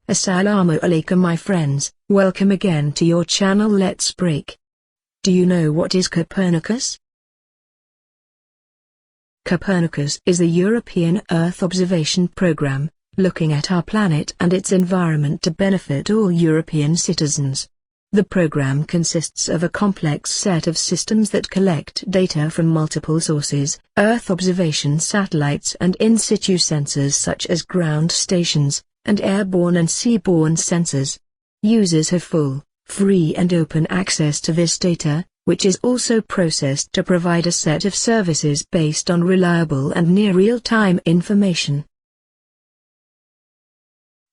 Assalamu alaikum my friends, welcome again to your channel Let's Break. Do you know what is Copernicus? Copernicus is a European Earth observation program, looking at our planet and its environment to benefit all European citizens. The program consists of a complex set of systems that collect data from multiple sources, Earth observation satellites and in situ sensors such as ground stations, and airborne and seaborne sensors. Users have full, free and open access to this data, which is also processed to provide a set of services based on reliable and near real-time information.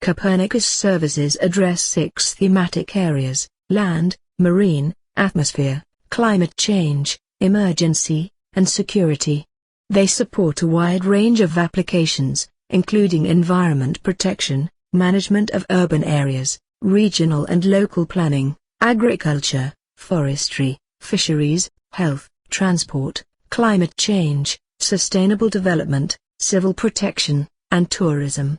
Copernicus services address 6 thematic areas: land, marine, atmosphere, climate change, emergency, and security. They support a wide range of applications, including environment protection, management of urban areas, regional and local planning, agriculture, forestry, fisheries, health, transport, climate change, sustainable development, civil protection, and tourism.